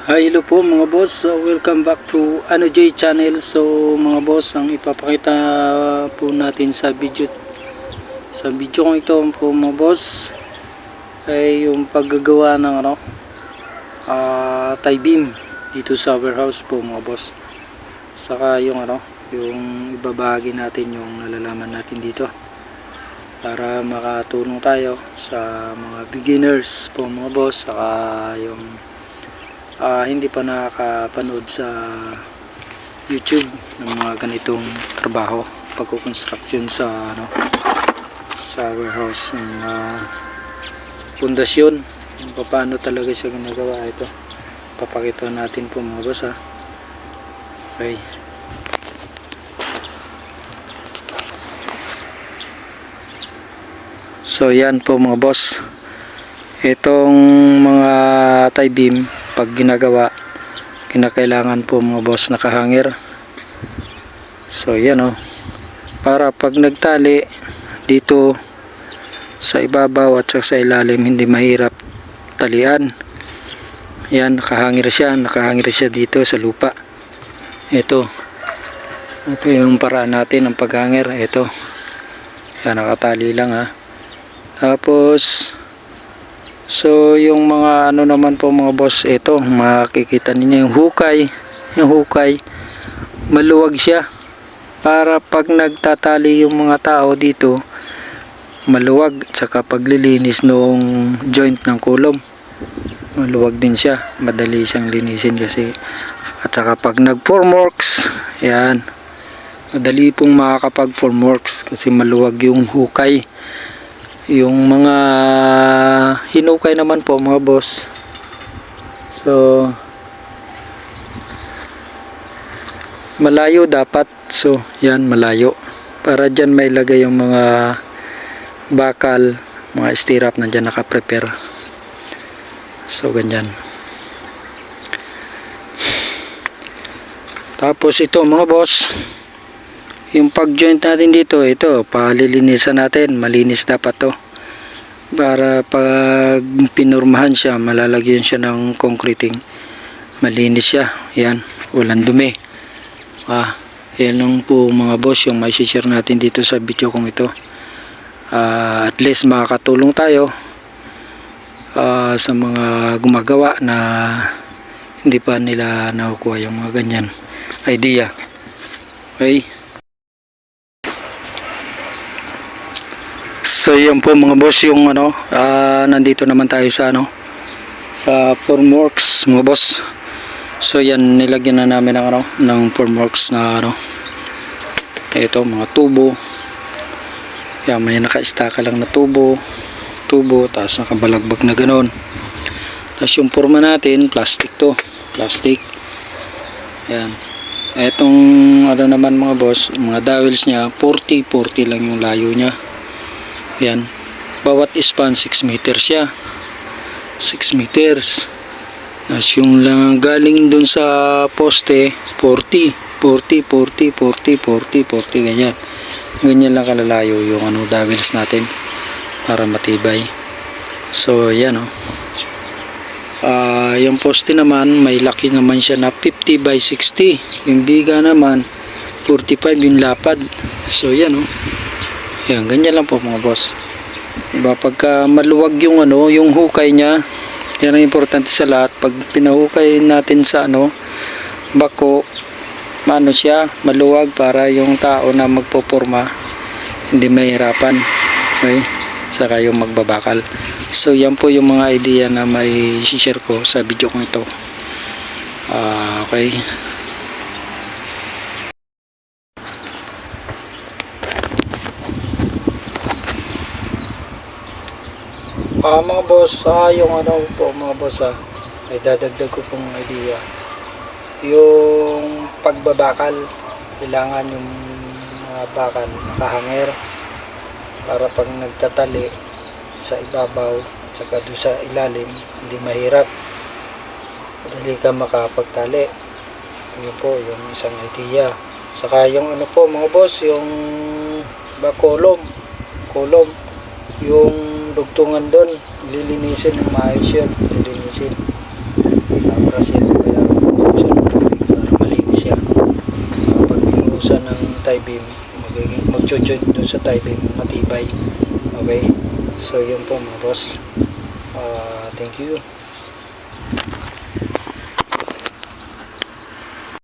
Hi, hello po mga boss. Welcome back to Ano J channel. So mga boss, ang ipapakita po natin sa video kong ito po mga boss ay yung paggagawa ng tie beam dito sa warehouse po mga boss. Saka yung yung ibabahagi natin yung nalalaman natin dito para makatulong tayo sa mga beginners po mga boss, saka yung hindi pa nakakapanood sa YouTube ng mga ganitong trabaho, pagko-construction sa sa warehouse ng pundasyon, paano talaga siya ginagawa. Ito papakita natin po mga boss Okay. So yan po mga boss, itong mga tie beam pag ginagawa, kinakailangan po mga boss nakahanger. So yan para pag nagtali dito sa ibabaw at sa ilalim hindi mahirap talian. Yan, nakahanger siya dito sa lupa. Ito yung paraan natin ng paghanger. Ito yan, nakatali lang tapos so yung mga naman po mga boss, ito makikita niyo yung hukay maluwag siya para pag nagtatali yung mga tao dito maluwag. Saka paglilinis nung joint ng kulom maluwag din siya, madali siyang linisin kasi. At saka pag nag formworks, yan, madali pong makakapag formworks kasi maluwag yung hukay. Yung mga hinukay naman po mga boss, so malayo dapat. So yan, malayo para dyan may lagay yung mga bakal, mga stirrup na dyan nakaprepare. So ganyan. Tapos ito mga boss, yung pag joint natin dito, ito palilinisan natin, malinis dapat to para pag pinurmahan siya, malalagyan siya ng concreting, malinis siya. Yan, walang dumi. Yan lang po mga boss yung may share natin dito sa video kong ito. At least makakatulong tayo sa mga gumagawa na hindi pa nila nakukuha yung mga ganyan idea. Okay. So yan po mga boss yung nandito naman tayo sa sa formworks mga boss. So yan, nilagyan na namin ng formworks na ito mga tubo. Yan, may naka-staka lang na tubo, tapos nakabalagbag na ganon. Tapos yung forma natin plastic plastic. Yan, etong naman mga boss, mga dowels nya 40 lang yung layo nya. Yan, bawat span 6 meters siya, 6 meters. Tapos yung lang galing dun sa poste 40 ganyan lang kalalayo yung dowels natin para matibay. So yan yung poste naman may laki naman siya na 50 by 60, yung biga naman 45 yung lapad. So yan yan, ganyan lang po mga boss. Diba, pagka maluwag yung yung hukay nya, yan ang importante sa lahat. Pag pinahukay natin sa bako, siya maluwag para yung tao na magpoporma hindi mahirapan. Okay, saka yung magbabakal. So yan po yung mga idea na may share ko sa video kong ito. Okay. Mga boss, yung po mga boss ay dadagdag ko pong idea. Yung pagbabakal, kailangan yung mga bakal nakahanger para pag nagtatali sa ibabaw tsaka doon sa ilalim hindi mahirap, madali ka makapagtali. Yun po yung isang idea. Saka yung po mga boss, yung kolom yung dugtungan doon, lilinisin ng maayos yun, lilinisin, brasin. tie beam, magjo-join dun sa tie beam, matibay. Okay, so yun po mga boss. Thank you.